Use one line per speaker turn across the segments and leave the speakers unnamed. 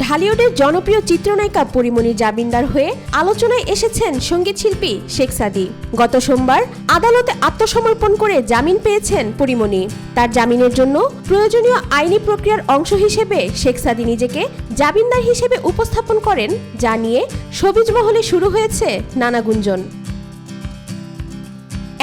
ঢালিউডের জনপ্রিয় চিত্রনায়িকা পরীমনি জামিনদার হয়ে আলোচনায় এসেছেন সঙ্গীতশিল্পী শেখ সাদী। গত সোমবার আদালতে আত্মসমর্পণ করে জামিন পেয়েছেন পরীমনি। তার জামিনের জন্য প্রয়োজনীয় আইনি প্রক্রিয়ার অংশ হিসেবে শেখ সাদী নিজেকে জামিনদার হিসেবে উপস্থাপন করেন, যা নিয়ে শোবিজ মহলে শুরু হয়েছে নানা গুঞ্জন।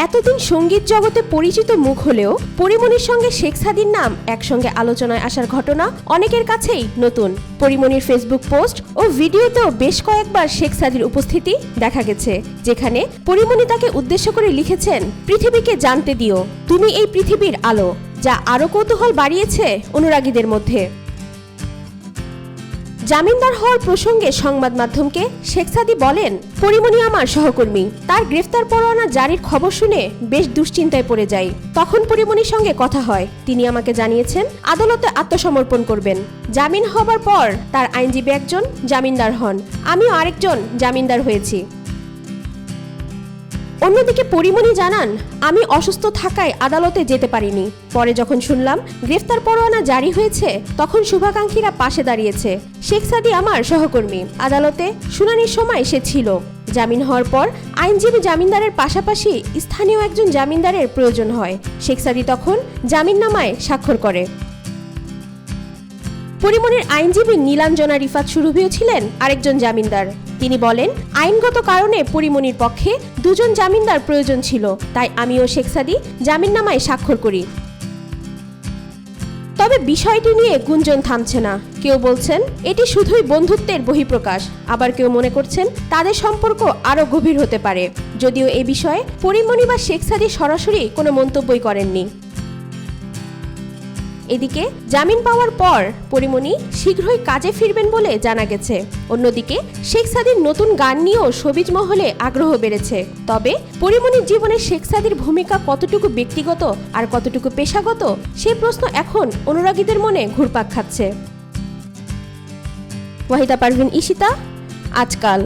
এতদিন সঙ্গীত জগতে পরিচিত মুখ হলেও পরীমনির সঙ্গে শেখ সাদীর নাম একসঙ্গে আলোচনায় আসার ঘটনা অনেকের কাছেই নতুন। পরীমনির ফেসবুক পোস্ট ও ভিডিওতেও বেশ কয়েকবার শেখ সাদীর উপস্থিতি দেখা গেছে, যেখানে পরীমনি তাকে উদ্দেশ্য করে লিখেছেন, পৃথিবীকে জানতে দিও, তুমি এই পৃথিবীর আলো, যা আরও কৌতূহল বাড়িয়েছে অনুরাগীদের মধ্যে। জামিনদার হওয়ার প্রসঙ্গে সংবাদ মাধ্যমকে শেখ সাদী বলেন, পরীমনি আমার সহকর্মী। তার গ্রেফতার পরোয়ানা জারির খবর শুনে বেশ দুশ্চিন্তায় পড়ে যাই। তখন পরীমনির সঙ্গে কথা হয়। তিনি আমাকে জানিয়েছেন আদালতে আত্মসমর্পণ করবেন। জামিন হবার পর তার আইনজীবী একজন জামিনদার হন, আমিও আরেকজন জামিনদার হয়েছি। অন্যদিকে পরীমনি জানান, আমি অসুস্থ থাকায় আদালতে যেতে পারিনি। পরে যখন শুনলাম গ্রেফতার পরোয়ানা জারি হয়েছে, তখন শুভাকাঙ্ক্ষীরা পাশে দাঁড়িয়েছে। শেখ সাদী আমার সহকর্মী, আদালতে শুনানির সময় সে ছিল। জামিন হওয়ার পর আইনজীবী জামিনদারের পাশাপাশি স্থানীয় একজন জামিনদারের প্রয়োজন হয়। শেখ সাদী তখন জামিননামায় স্বাক্ষর করে। পরীমনির আইনজীবী নীলাঞ্জনা রিফাত সুরভিও ছিলেন আরেকজন জামিনদার। তিনি বলেন, আইনগত কারণে পরীমনির পক্ষে দুজন জামিনদার প্রয়োজন ছিল, তাই আমিও শেখ সাদী জামিননামায় স্বাক্ষর করি। তবে বিষয়টি নিয়ে গুঞ্জন থামছে না। কেউ বলছেন এটি শুধুই বন্ধুত্বের বহিঃপ্রকাশ, আবার কেউ মনে করছেন তাদের সম্পর্ক আরও গভীর হতে পারে। যদিও এ বিষয়ে পরীমনি বা শেখ সাদী সরাসরি কোনো মন্তব্যই করেননি। এদিকে জামিন পাওয়ার পর পরীমনি শীঘ্রই কাজে ফিরবেন বলে জানা গেছে। অন্যদিকে শেখ সাদীর নতুন গান নিয়েও শোবিজ মহলে আগ্রহ বেড়েছে। তবে পরীমনির জীবনে শেখ সাদীর ভূমিকা কতটুকু ব্যক্তিগত আর কতটুকু পেশাগত, সেই প্রশ্ন এখন অনুরাগীদের মনে ঘুরপাক খাচ্ছে। ওয়াহিদা পারভিন, ঈশিতা, আজকাল।